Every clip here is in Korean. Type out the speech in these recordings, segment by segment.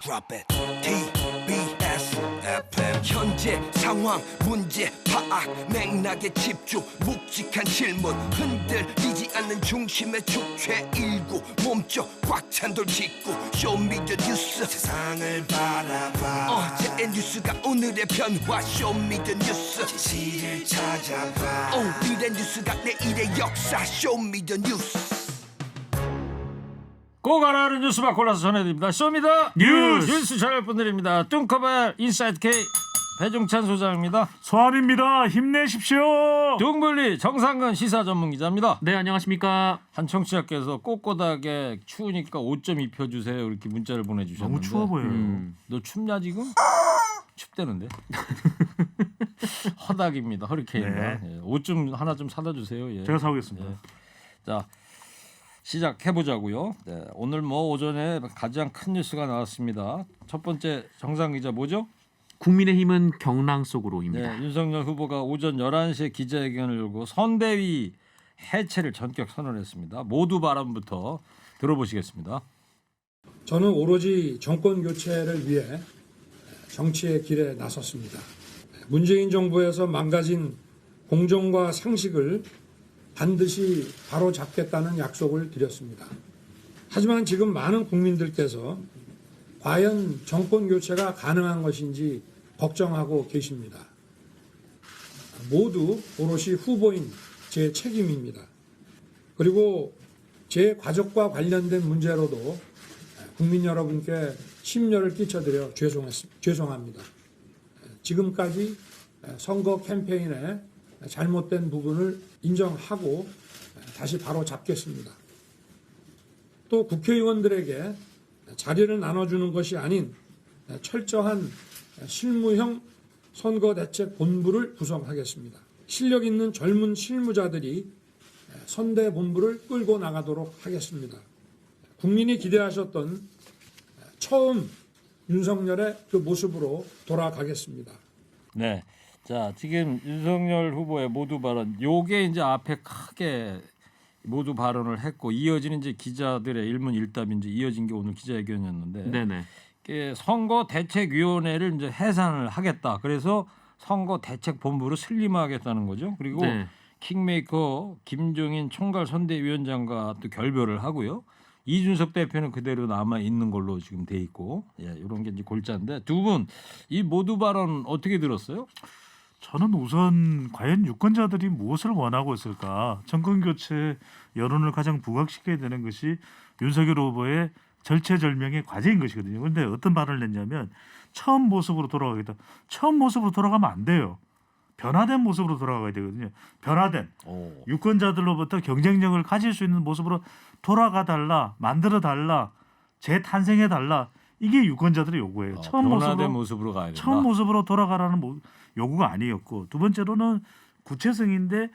Drop it. TBS FM. 현재 상황 문제 파악 맥락에 집중 묵직한 질문 흔들리지 않는 중심의 축제 일구 몸쪽 꽉 찬 돌직구 쇼미더뉴스 세상을 바라봐 어제의 뉴스가 오늘의 변화 쇼미더뉴스 진실을 찾아봐 오늘의 뉴스가 내일의 역사 쇼미더뉴스 꼭 알아야 뉴스만 골라서 전해드립니다. 쇼미더 뉴스 전할 분들입니다. 뚱커벨 인사이드 K 배종찬 소장입니다. 소환입니다. 힘내십시오. 둥블리 정상근 시사 전문 기자입니다. 네, 안녕하십니까. 한 청취자께서 꼿꼿하게 추우니까 옷 좀 입혀주세요 이렇게 문자를 보내주셨는데 너무 추워 보여요. 너 춥냐 지금? 춥대는데. 허닥입니다. 허리케인이다. 네. 예, 옷 좀 하나 좀 사다 주세요. 예. 제가 사오겠습니다. 예. 자 시작해보자고요. 네, 오늘 뭐 오전에 가장 큰 뉴스가 나왔습니다. 첫 번째 정상 기자 뭐죠? 국민의힘은 경랑 속으로입니다. 네, 윤석열 후보가 오전 11시에 기자회견을 열고 선대위 해체를 전격 선언했습니다. 모두 발언부터 들어보시겠습니다. 저는 오로지 정권 교체를 위해 정치의 길에 나섰습니다. 문재인 정부에서 망가진 공정과 상식을 반드시 바로잡겠다는 약속을 드렸습니다. 하지만 지금 많은 국민들께서 과연 정권 교체가 가능한 것인지 걱정하고 계십니다. 모두 오롯이 후보인 제 책임입니다. 그리고 제 가족과 관련된 문제로도 국민 여러분께 심려를 끼쳐드려 죄송합니다. 지금까지 선거 캠페인에 잘못된 부분을 인정하고 다시 바로 잡겠습니다. 또 국회의원들에게 자리를 나눠주는 것이 아닌 철저한 실무형 선거대책본부를 구성하겠습니다. 실력 있는 젊은 실무자들이 선대본부를 끌고 나가도록 하겠습니다. 국민이 기대하셨던 처음 윤석열의 그 모습으로 돌아가겠습니다. 네, 자 지금 윤석열 후보의 모두 발언, 요게 이제 앞에 크게 모두 발언을 했고 이어지는 이제 기자들의 일문일답이 이제 이어진 게 오늘 기자회견이었는데, 네네. 선거대책위원회를 이제 해산을 하겠다. 그래서 선거대책본부를 슬림화하겠다는 거죠. 그리고 네. 킹메이커 김종인 총괄선대위원장과 또 결별을 하고요. 이준석 대표는 그대로 남아 있는 걸로 지금 돼 있고, 예, 이런 게 이제 골자인데 두 분 이 모두 발언 어떻게 들었어요? 저는 우선 과연 유권자들이 무엇을 원하고 있을까? 정권 교체 여론을 가장 부각시켜야 되는 것이 윤석열 후보의 절체절명의 과제인 것이거든요. 그런데 어떤 발언을 냈냐면 처음 모습으로 돌아가겠다. 처음 모습으로 돌아가면 안 돼요. 변화된 모습으로 돌아가야 되거든요. 변화된 유권자들로부터 경쟁력을 가질 수 있는 모습으로 돌아가달라, 만들어달라, 재탄생해달라. 이게 유권자들의 요구예요. 변화된 모습으로 가야 된다. 처음 모습으로 돌아가라는 요구가 아니었고, 두 번째로는 구체성인데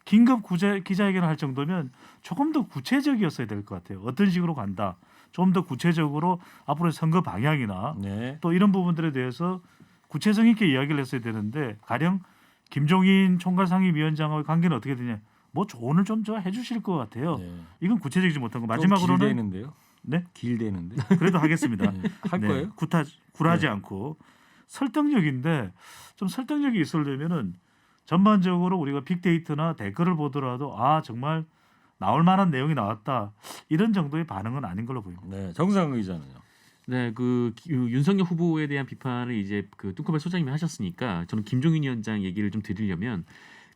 긴급 기자회견을 할 정도면 조금 더 구체적이었어야 될 것 같아요. 어떤 식으로 간다. 좀 더 구체적으로 앞으로 선거 방향이나 네. 또 이런 부분들에 대해서 구체성 있게 이야기를 했어야 되는데, 가령 김종인 총괄상임위원장의 관계는 어떻게 되냐, 뭐 조언을 좀 해주실 것 같아요. 네. 이건 구체적이지 못한 거. 마지막으로는 길대는데요. 네? 길대는데. 그래도 하겠습니다. 네. 할 거예요? 굴하지 네. 않고 설득력인데, 좀 설득력이 있으려면은 전반적으로 우리가 빅데이터나 댓글을 보더라도 정말 나올 만한 내용이 나왔다, 이런 정도의 반응은 아닌 걸로 보입니다. 네, 정상근 기자는요. 네, 그 윤석열 후보에 대한 비판을 이제 그 뚱커벨 소장님이 하셨으니까 저는 김종인 위원장 얘기를 좀 드리려면,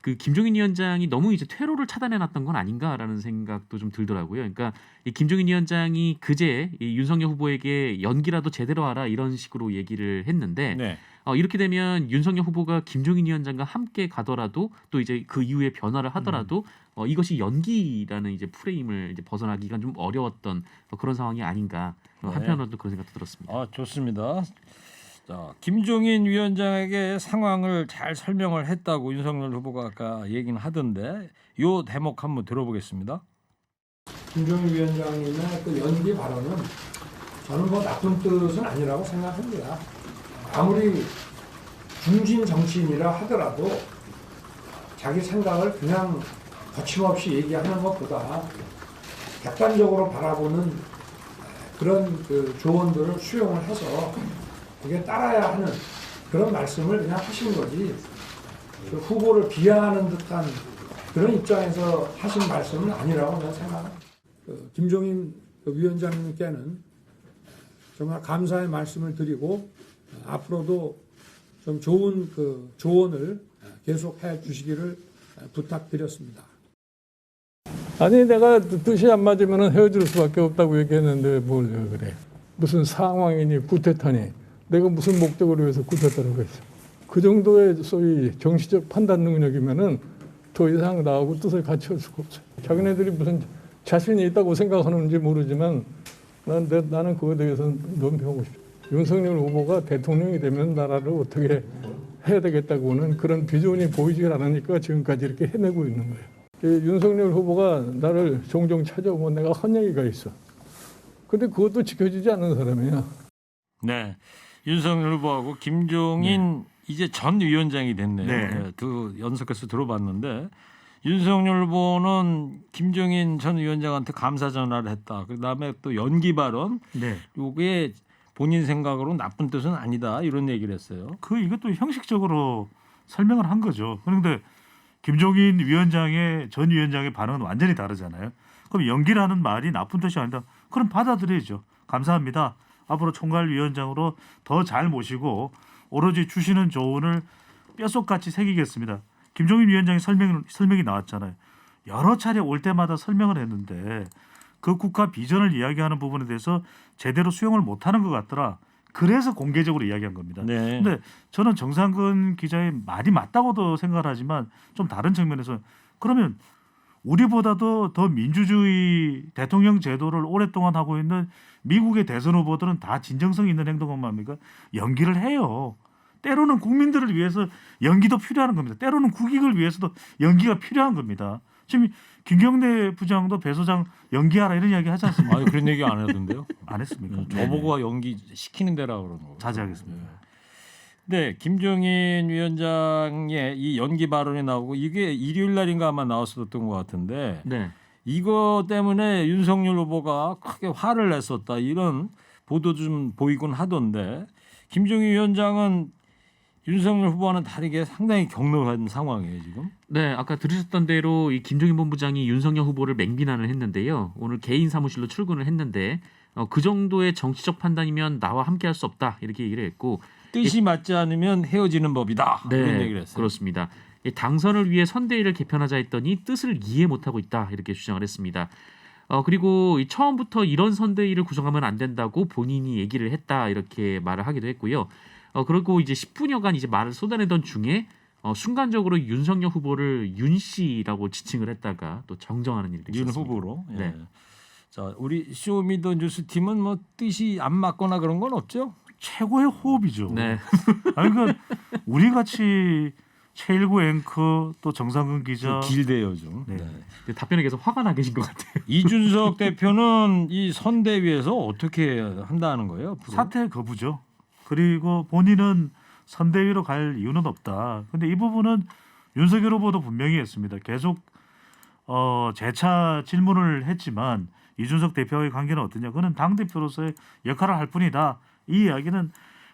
그 김종인 위원장이 너무 이제 퇴로를 차단해놨던 건 아닌가라는 생각도 좀 들더라고요. 그러니까 이 김종인 위원장이 그제 이 윤석열 후보에게 연기라도 제대로 하라 이런 식으로 얘기를 했는데, 네. 이렇게 되면 윤석열 후보가 김종인 위원장과 함께 가더라도 또 이제 그 이후에 변화를 하더라도 이것이 연기라는 이제 프레임을 이제 벗어나기가 좀 어려웠던 그런 상황이 아닌가. 네. 한편으로도 그런 생각도 들었습니다. 좋습니다. 자, 김종인 위원장에게 상황을 잘 설명을 했다고 윤석열 후보가 아까 얘기는 하던데, 요 대목 한번 들어보겠습니다. 김종인 위원장님의 그 연기 발언은 저는 뭐 나쁜 뜻은 아니라고 생각합니다. 아무리 중진 정치인이라 하더라도 자기 생각을 그냥 거침없이 얘기하는 것보다 객관적으로 바라보는 그런 그 조언들을 수용을 해서 그게 따라야 하는 그런 말씀을 그냥 하신 거지 그 후보를 비하하는 듯한 그런 입장에서 하신 말씀은 아니라고 저는 생각합니다. 김종인 위원장님께는 정말 감사의 말씀을 드리고 앞으로도 좀 좋은 그 조언을 계속해 주시기를 부탁드렸습니다. 아니 내가 뜻이 안 맞으면 헤어질 수밖에 없다고 얘기했는데 뭘 그래. 무슨 상황이니 구태타니 내가 무슨 목적을 위해서 구태타라고 했어. 그 정도의 소위 정치적 판단 능력이면은 더 이상 나하고 뜻을 같이 할 수가 없어요. 자기네들이 무슨 자신이 있다고 생각하는지 모르지만 나는 그거에 대해서는 논평하고 싶어요. 윤석열 후보가 대통령이 되면 나라를 어떻게 해야 되겠다고는 그런 비전이 보이지 않으니까 지금까지 이렇게 해내고 있는 거예요. 윤석열 후보가 나를 종종 찾아오면 내가 한 얘기가 있어. 근데 그것도 지켜지지 않는 사람이야. 네, 윤석열 후보하고 김종인 이제 전 위원장이 됐네요. 네. 네, 두 연속해서 들어봤는데 윤석열 후보는 김종인 전 위원장한테 감사 전화를 했다. 그다음에 또 연기 발언. 네. 이게 본인 생각으로 나쁜 뜻은 아니다 이런 얘기를 했어요. 이것도 형식적으로 설명을 한 거죠. 그런데 김종인 위원장의 전 위원장의 반응은 완전히 다르잖아요. 그럼 연기라는 말이 나쁜 뜻이 아니다. 그럼 받아들여야죠. 감사합니다. 앞으로 총괄위원장으로 더 잘 모시고 오로지 주시는 조언을 뼛속같이 새기겠습니다. 김종인 위원장의 설명이 나왔잖아요. 여러 차례 올 때마다 설명을 했는데 그 국가 비전을 이야기하는 부분에 대해서 제대로 수용을 못하는 것 같더라. 그래서 공개적으로 이야기한 겁니다. 네. 근데 저는 정상근 기자의 말이 맞다고도 생각을 하지만 좀 다른 측면에서 그러면 우리보다도 더 민주주의 대통령 제도를 오랫동안 하고 있는 미국의 대선 후보들은 다 진정성 있는 행동만 합니까? 연기를 해요. 때로는 국민들을 위해서 연기도 필요한 겁니다. 때로는 국익을 위해서도 연기가 필요한 겁니다. 지금 김경래 부장도 배 소장 연기하라 이런 이야기 하지 않습니까? 아니 그런 얘기 안 하던데요. 안 했습니까? 저보고 연기 시키는 데라 그러는 거. 자제하겠습니다. 네, 김종인 위원장의 이 연기 발언이 나오고 이게 일요일 날인가 아마 나왔었던 것 같은데 네. 이거 때문에 윤석열 후보가 크게 화를 냈었다 이런 보도 좀 보이곤 하던데 김종인 위원장은 윤석열 후보와는 다르게 상당히 격노한 상황이에요 지금. 네, 아까 들으셨던 대로 이 김종인 본부장이 윤석열 후보를 맹비난을 했는데요. 오늘 개인 사무실로 출근을 했는데 그 정도의 정치적 판단이면 나와 함께할 수 없다 이렇게 얘기를 했고 뜻이 맞지 않으면 헤어지는 법이다 이런 얘기를 했어요. 그렇습니다. 이 당선을 위해 선대위를 개편하자 했더니 뜻을 이해 못하고 있다 이렇게 주장을 했습니다. 그리고 처음부터 이런 선대위를 구성하면 안 된다고 본인이 얘기를 했다 이렇게 말을 하기도 했고요. 그리고 이제 10분여간 이제 말을 쏟아내던 중에 순간적으로 윤석열 후보를 윤 씨라고 지칭을 했다가 또 정정하는 일도 윤 있었습니다. 후보로. 예. 네. 자, 우리 쇼미더뉴스 팀은 뭐 뜻이 안 맞거나 그런 건 없죠? 최고의 호흡이죠. 네. 아니 그러니까 우리 같이 최일구 앵커 또 정상근 기자 길대요 좀. 네. 네. 답변에 계속 화가 나 계신 것 같아요. 이준석 대표는 이 선대위에서 어떻게 한다는 거예요? 앞으로? 사퇴 거부죠. 그리고 본인은 선대위로 갈 이유는 없다. 근데 이 부분은 윤석열 후보도 분명히 했습니다. 계속 재차 질문을 했지만 이준석 대표와의 관계는 어떠냐? 그는 당 대표로서의 역할을 할 뿐이다. 이 이야기는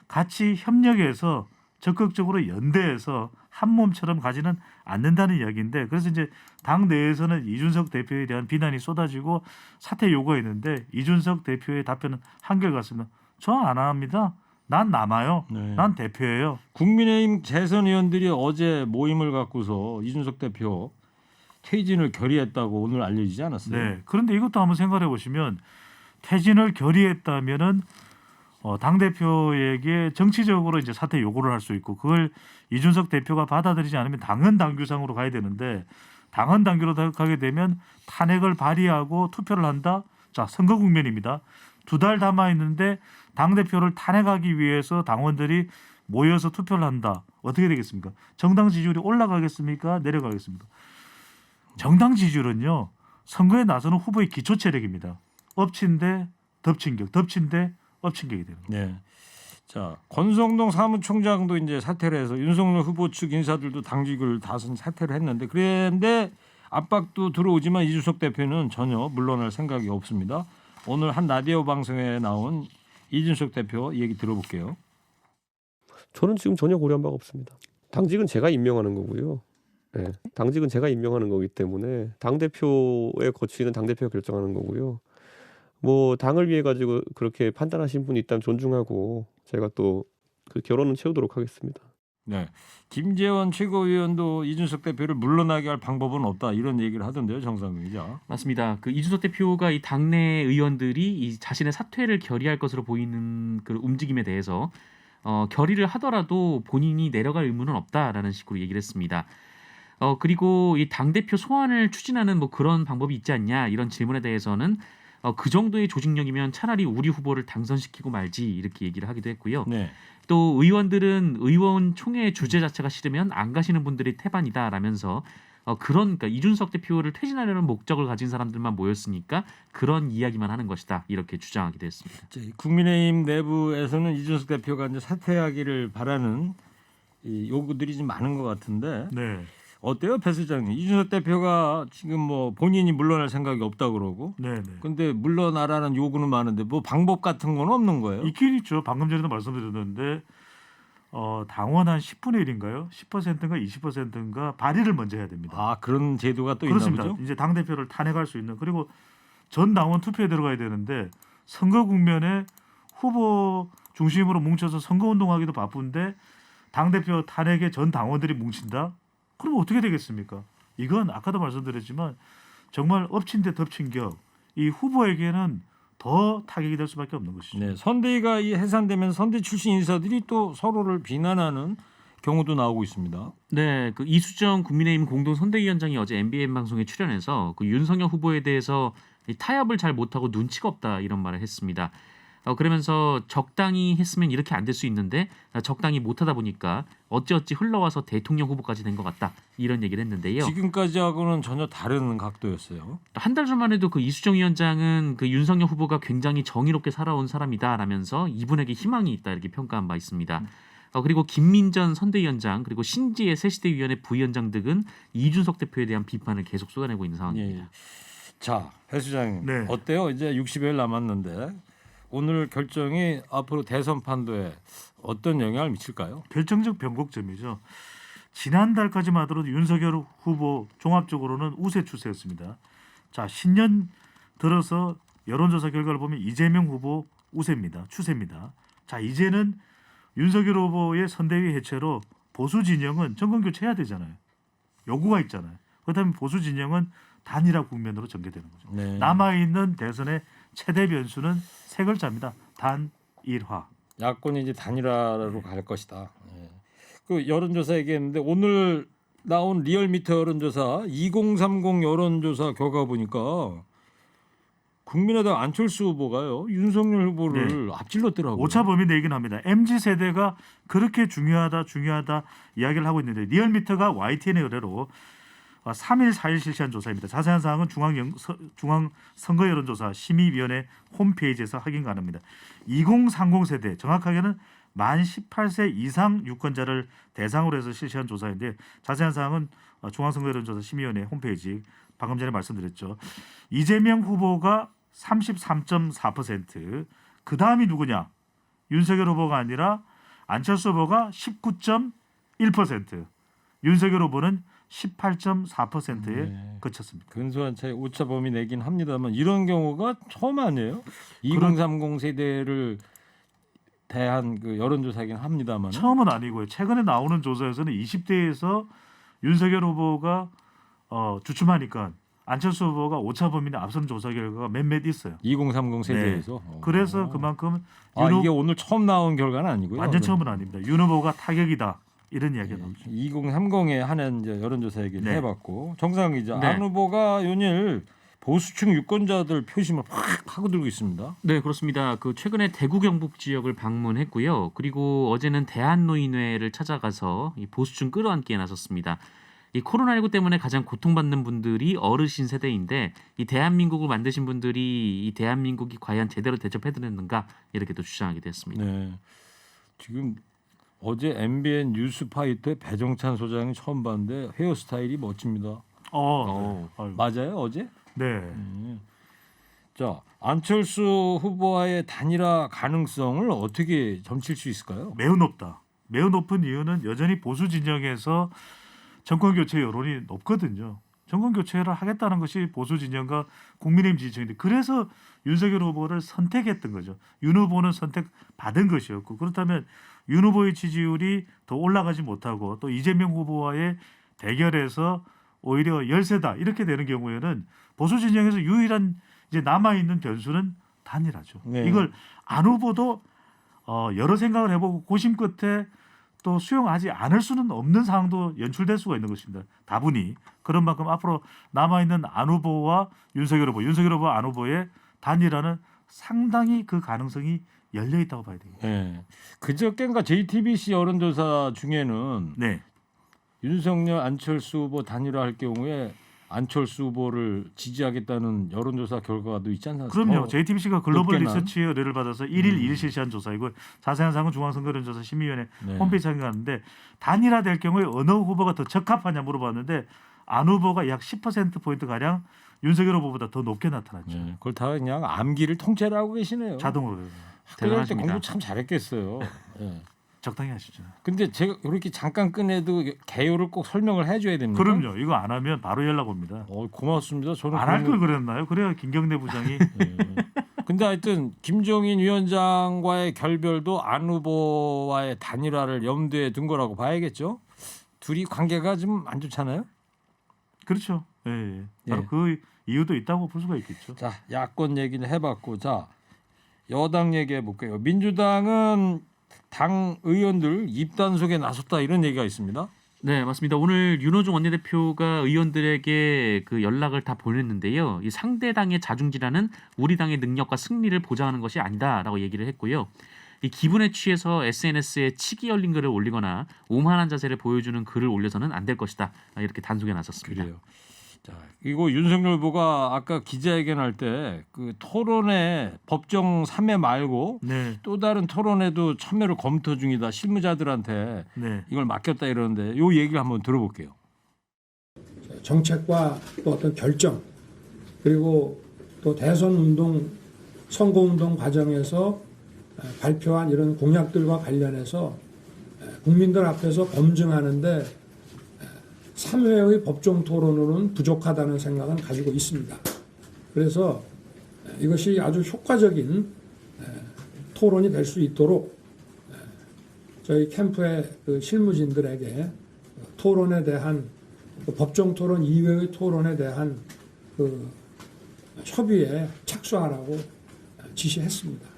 같이 협력해서 적극적으로 연대해서 한 몸처럼 가지는 않는다는 이야기인데 그래서 이제 당 내에서는 이준석 대표에 대한 비난이 쏟아지고 사퇴 요구했는데 이준석 대표의 답변은 한결같습니다. 저 안 합니다. 난 남아요. 네. 난 대표예요. 국민의힘 재선 의원들이 어제 모임을 갖고서 이준석 대표 퇴진을 결의했다고 오늘 알려지지 않았어요? 네. 그런데 이것도 한번 생각해 보시면 퇴진을 결의했다면은 당 대표에게 정치적으로 이제 사퇴 요구를 할 수 있고 그걸 이준석 대표가 받아들이지 않으면 당헌 당규상으로 가야 되는데 당헌 당규로 가게 되면 탄핵을 발의하고 투표를 한다. 자, 선거 국면입니다. 2달 남아 있는데 당 대표를 탄핵하기 위해서 당원들이 모여서 투표를 한다. 어떻게 되겠습니까? 정당 지지율이 올라가겠습니까? 내려가겠습니까? 정당 지지율은요. 선거에 나서는 후보의 기초 체력입니다. 엎친 데 덮친 격, 덮친 데 엎친 격이 되는 거예요. 네. 자, 권성동 사무총장도 이제 사퇴를 해서 윤석열 후보 측 인사들도 당직을 다선 사퇴를 했는데 그런데 압박도 들어오지만 이준석 대표는 전혀 물러날 생각이 없습니다. 오늘 한 라디오 방송에 나온 이준석 대표 얘기 들어볼게요. 저는 지금 전혀 고려한 바가 없습니다. 당직은 제가 임명하는 거고요. 네, 당직은 제가 임명하는 거기 때문에 당 대표의 거취는 당 대표가 결정하는 거고요. 뭐 당을 위해 가지고 그렇게 판단하신 분이 있다면 존중하고 제가 또 그 결혼은 채우도록 하겠습니다. 네, 김재원 최고위원도 이준석 대표를 물러나게 할 방법은 없다 이런 얘기를 하던데요, 정상근 기자. 맞습니다. 그 이준석 대표가 이 당내 의원들이 이 자신의 사퇴를 결의할 것으로 보이는 그 움직임에 대해서 결의를 하더라도 본인이 내려갈 의무는 없다라는 식으로 얘기를 했습니다. 그리고 이 당 대표 소환을 추진하는 뭐 그런 방법이 있지 않냐 이런 질문에 대해서는 그 정도의 조직력이면 차라리 우리 후보를 당선시키고 말지 이렇게 얘기를 하기도 했고요. 네. 또 의원들은 의원총회 주제 자체가 싫으면 안 가시는 분들이 태반이다라면서 그러니까 이준석 대표를 퇴진하려는 목적을 가진 사람들만 모였으니까 그런 이야기만 하는 것이다 이렇게 주장하기도 했습니다. 국민의힘 내부에서는 이준석 대표가 이제 사퇴하기를 바라는 이 요구들이 좀 많은 것 같은데 네. 어때요, 배 수장님? 이준석 대표가 지금 뭐 본인이 물러날 생각이 없다 그러고, 네. 근데 물러나라는 요구는 많은데 뭐 방법 같은 건 없는 거예요? 있긴 있죠. 방금 전에도 말씀드렸는데 당원 한 10분의 1인가요? 10%인가 20%인가 발의를 먼저 해야 됩니다. 아, 그런 제도가 또 그렇습니다. 있나 보죠? 이제 당 대표를 탄핵할 수 있는 그리고 전 당원 투표에 들어가야 되는데 선거 국면에 후보 중심으로 뭉쳐서 선거 운동하기도 바쁜데 당 대표 탄핵에 전 당원들이 뭉친다? 그럼 어떻게 되겠습니까? 이건 아까도 말씀드렸지만 정말 엎친 데 덮친 격 이 후보에게는 더 타격이 될 수밖에 없는 것이죠. 네, 선대위가 이 해산되면 선대 출신 인사들이 또 서로를 비난하는 경우도 나오고 있습니다. 네, 그 이수정 국민의힘 공동 선대위원장이 어제 MBN 방송에 출연해서 그 윤석열 후보에 대해서 이 타협을 잘 못하고 눈치가 없다 이런 말을 했습니다. 그러면서 적당히 했으면 이렇게 안 될 수 있는데 적당히 못하다 보니까 어찌어찌 흘러와서 대통령 후보까지 된 것 같다 이런 얘기를 했는데요. 지금까지하고는 전혀 다른 각도였어요. 한 달 전만 해도 그 이수정 위원장은 그 윤석열 후보가 굉장히 정의롭게 살아온 사람이다라면서 이분에게 희망이 있다 이렇게 평가한 바 있습니다. 그리고 김민전 선대위원장 그리고 신지혜 새시대위원회 부위원장 등은 이준석 대표에 대한 비판을 계속 쏟아내고 있는 상황입니다. 예. 자, 배 수장님 네. 어때요? 이제 60여일 남았는데 오늘 결정이 앞으로 대선 판도에 어떤 영향을 미칠까요? 결정적 변곡점이죠. 지난달까지만 하더라도 윤석열 후보 종합적으로는 우세 추세였습니다. 자, 신년 들어서 여론조사 결과를 보면 이재명 후보 우세입니다. 추세입니다. 자, 이제는 윤석열 후보의 선대위 해체로 보수 진영은 정권 교체해야 되잖아요. 요구가 있잖아요. 그렇다면 보수 진영은 단일화 국면으로 전개되는 거죠. 네. 남아 있는 대선의 최대 변수는 세 글자입니다. 단일화. 야권이 이제 단일화로 갈 것이다. 예. 그 여론조사 얘기했는데 오늘 나온 리얼미터 여론조사 2030 여론조사 결과 보니까 국민의당 안철수 후보가요 윤석열 후보를 앞질렀더라고요. 오차 범위 내긴 합니다. MZ 세대가 그렇게 중요하다 이야기를 하고 있는데 리얼미터가 YTN의 의뢰로 3일 4일 실시한 조사입니다. 자세한 사항은 중앙선거여론조사 심의위원회 홈페이지에서 확인 가능합니다. 2030 세대 정확하게는 만 18세 이상 유권자를 대상으로 해서 실시한 조사인데 자세한 사항은 중앙선거여론조사 심의위원회 홈페이지 방금 전에 말씀드렸죠. 이재명 후보가 33.4%, 그 다음이 누구냐? 윤석열 후보가 아니라 안철수 후보가 19.1%, 윤석열 후보는 18.4%에 그쳤습니다. 근소한 차이 오차 범위 내긴 합니다만 이런 경우가 처음 아니에요? 2030 세대를 대한 그 여론조사긴 합니다만 처음은 아니고요. 최근에 나오는 조사에서는 20대에서 윤석열 후보가 주춤하니까 안철수 후보가 오차 범위 내 앞선 조사 결과가 몇몇 있어요. 2030 세대에서. 그래서 그만큼 이게 오늘 처음 나온 결과는 아니고요. 완전 처음은 아닙니다. 윤 후보가 타격이다 이런 이야기가 나오죠. 2030에 한한 여론조사 얘기를 네. 해봤고 정상 기자 네. 안 후보가 요일 보수층 유권자들 표심을 확 파고들고 있습니다. 네, 그렇습니다. 그 최근에 대구 경북 지역을 방문했고요. 그리고 어제는 대한노인회를 찾아가서 이 보수층 끌어안기에 나섰습니다. 이 코로나19 때문에 가장 고통받는 분들이 어르신 세대인데 이 대한민국을 만드신 분들이 이 대한민국이 과연 제대로 대접해드렸는가 이렇게 또 주장하게 됐습니다. 네, 지금 어제 MBN 뉴스파이터의 배정찬 소장이 처음 봤는데 헤어스타일이 멋집니다. 아유. 맞아요 어제? 네. 자, 안철수 후보와의 단일화 가능성을 어떻게 점칠 수 있을까요? 매우 높다. 매우 높은 이유는 여전히 보수 진영에서 정권 교체 여론이 높거든요. 정권 교체를 하겠다는 것이 보수 진영과 국민의힘 지지층인데 그래서 윤석열 후보를 선택했던 거죠. 윤 후보는 선택받은 것이었고 그렇다면 윤 후보의 지지율이 더 올라가지 못하고 또 이재명 후보와의 대결에서 오히려 열세다 이렇게 되는 경우에는 보수 진영에서 유일한 이제 남아 있는 변수는 단일화죠. 네. 이걸 안 후보도 여러 생각을 해보고 고심 끝에 또 수용하지 않을 수는 없는 상황도 연출될 수가 있는 것입니다. 다분히 그런 만큼 앞으로 남아 있는 안 후보와 윤석열 후보, 안 후보의 단일화는 상당히 그 가능성이 열려 있다고 봐야 됩니다. 네. 그저께인가 JTBC 여론조사 중에는 네, 윤석열 안철수 후보 단일화할 경우에 안철수 후보를 지지하겠다는 여론조사 결과도 있지 않습니까? 그럼요. JTBC가 글로벌 높게나. 리서치의 의뢰를 받아서 1일 실시한 조사이고 자세한 사항은 중앙선거론조사 심의위원회 네. 홈페이지 참고하는데 단일화될 경우에 어느 후보가 더 적합하냐 물어봤는데 안 후보가 약 10% 가량 윤석열 후보보다 더 높게 나타났죠. 네. 그걸 다 그냥 암기를 통째로 하고 계시네요. 자동으로 학교 다닐 때 대단하십니다. 공부 참 잘했겠어요. 네. 적당히 하시죠. 근데 제가 이렇게 잠깐 꺼내도 개요를 꼭 설명을 해줘야 됩니다. 그럼요. 이거 안 하면 바로 연락 옵니다. 고맙습니다. 저는 안 할 걸 그러면- 그랬나요? 그래야 김경대 부장이 네. 근데 하여튼 김종인 위원장과의 결별도 안 후보와의 단일화를 염두에 둔 거라고 봐야겠죠. 둘이 관계가 좀 안 좋잖아요. 그렇죠. 예, 예. 바로 예. 그 이유도 있다고 볼 수가 있겠죠. 자, 야권 얘기는 해봤고, 자 여당 얘기해 볼게요. 민주당은 당 의원들 입단속에 나섰다 이런 얘기가 있습니다. 네, 맞습니다. 오늘 윤호중 원내대표가 의원들에게 그 연락을 다 보냈는데요. 이 상대 당의 자중질환은 우리 당의 능력과 승리를 보장하는 것이 아니다라고 얘기를 했고요. 이 기분에 취해서 SNS에 치기 열린 글을 올리거나 오만한 자세를 보여주는 글을 올려서는 안 될 것이다. 이렇게 단속에 나섰습니다. 그래요. 자, 이거 윤석열 후보가 아까 기자회견할 때 그 토론회 법정 3회 말고 네, 또 다른 토론회도 참여를 검토 중이다. 실무자들한테 네. 이걸 맡겼다 이러는데 요 얘기를 한번 들어볼게요. 정책과 또 어떤 결정 그리고 또 대선 운동 선거 운동 과정에서 발표한 이런 공약들과 관련해서 국민들 앞에서 검증하는데 3회의 법정 토론으로는 부족하다는 생각은 가지고 있습니다. 그래서 이것이 아주 효과적인 토론이 될 수 있도록 저희 캠프의 그 실무진들에게 토론에 대한 법정 토론 이외의 토론에 대한 그 협의에 착수하라고 지시했습니다.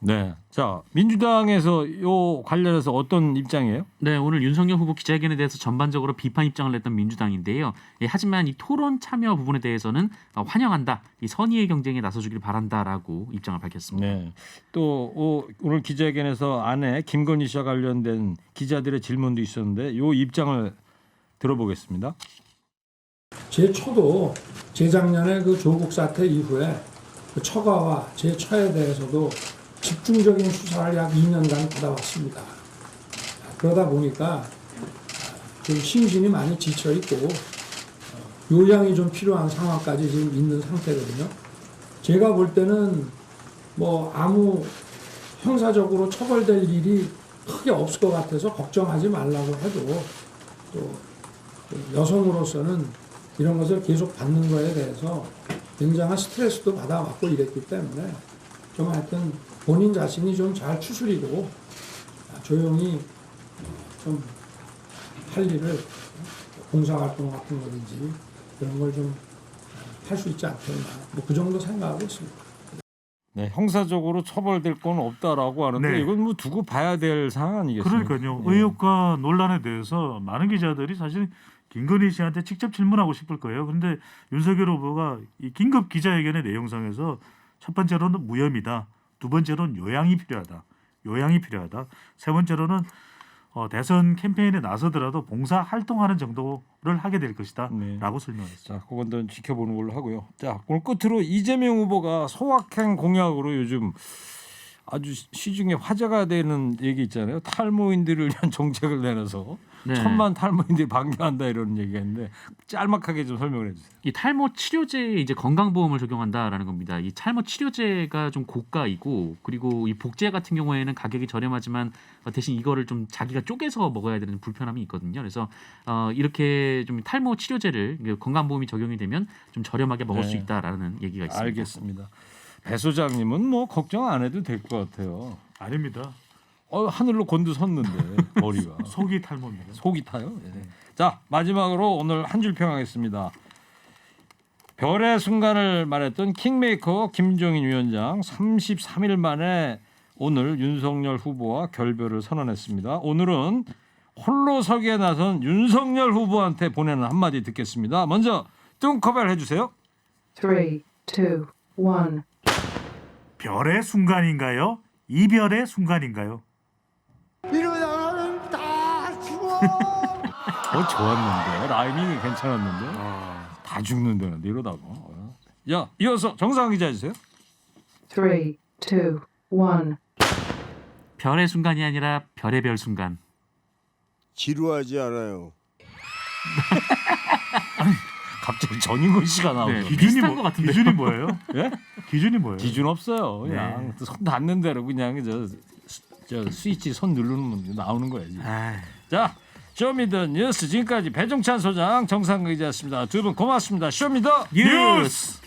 네. 자, 민주당에서 요 관련해서 어떤 입장이에요? 네, 오늘 윤석열 후보 기자회견에 대해서 전반적으로 비판 입장을 냈던 민주당인데요. 예, 하지만 이 토론 참여 부분에 대해서는 환영한다. 이 선의의 경쟁에 나서주길 바란다라고 입장을 밝혔습니다. 네. 또 오늘 기자회견에서 안에 김건희 씨와 관련된 기자들의 질문도 있었는데 요 입장을 들어보겠습니다. 제 처도 재작년에 그 조국 사태 이후에 그 처가와 제 처에 대해서도 집중적인 수사를 약 2년간 받아왔습니다. 그러다 보니까 좀 심신이 많이 지쳐 있고 요양이 좀 필요한 상황까지 지금 있는 상태거든요. 제가 볼 때는 뭐 아무 형사적으로 처벌될 일이 크게 없을 것 같아서 걱정하지 말라고 해도 또 여성으로서는 이런 것을 계속 받는 거에 대해서 굉장한 스트레스도 받아왔고 이랬기 때문에 좀 하여튼 본인 자신이 좀 잘 추스리고 조용히 좀 할 일을 봉사활동 같은 거든지 그런 걸 좀 할 수 있지 않겠나 뭐 그 정도 생각하고 있습니다. 네, 형사적으로 처벌될 건 없다라고 하는데 네. 이건 뭐 두고 봐야 될 상황 아니겠습니까? 그러니까요. 예. 의혹과 논란에 대해서 많은 기자들이 사실 김건희 씨한테 직접 질문하고 싶을 거예요. 그런데 윤석열 후보가 이 긴급 기자회견의 내용상에서 첫 번째로는 무혐의다. 두 번째로는 요양이 필요하다. 세 번째로는 대선 캠페인에 나서더라도 봉사 활동하는 정도를 하게 될 것이다. 네. 라고 설명했어요. 자, 그건 더 지켜보는 걸로 하고요. 자, 오늘 끝으로 이재명 후보가 소확행 공약으로 요즘 아주 시중에 화제가 되는 얘기 있잖아요. 탈모인들을 위한 정책을 내놔서 네. 1,000만 탈모인들이 반겨한다 이런 얘기가 있는데 짤막하게 좀 설명을 해주세요. 이 탈모 치료제에 이제 건강보험을 적용한다라는 겁니다. 이 탈모 치료제가 좀 고가이고 그리고 이 복제 같은 경우에는 가격이 저렴하지만 대신 이거를 좀 자기가 쪼개서 먹어야 되는 불편함이 있거든요. 그래서 이렇게 좀 탈모 치료제를 건강보험이 적용이 되면 좀 저렴하게 먹을 수 있다라는 얘기가 있습니다. 알겠습니다. 배 소장님은 뭐 걱정 안 해도 될 것 같아요. 아닙니다. 하늘로 곤두섰는데 머리가 속이 탈모입니다. 속이 타요. 예. 자 마지막으로 오늘 한 줄 평하겠습니다. 별의 순간을 말했던 킹메이커 김종인 위원장 33일 만에 오늘 윤석열 후보와 결별을 선언했습니다. 오늘은 홀로 서기에 나선 윤석열 후보한테 보내는 한마디 듣겠습니다. 먼저 뚱커벨 해주세요. 3, 2, 1. 별의 순간인가요? 이별의 순간인가요? 좋았는데 라이밍이 괜찮았는데 다 죽는다는데 이러다가. 야 이어서 정상 기자 해주세요. 3, 2, 1. 별의 순간이 아니라 별의 별 순간. 지루하지 않아요. 갑자기 전인권 씨가 나오죠. 네. 비슷한 것 같은데요. 기준이 뭐예요? 예? 기준이 뭐예요? 기준 없어요. 그냥 손 닿는 대로 그냥 저 스위치 손 누르면 나오는 거야지. 자 쇼미더 뉴스 지금까지 배종찬 소장 정상근 기자였습니다. 두 분 고맙습니다. 쇼미더 뉴스.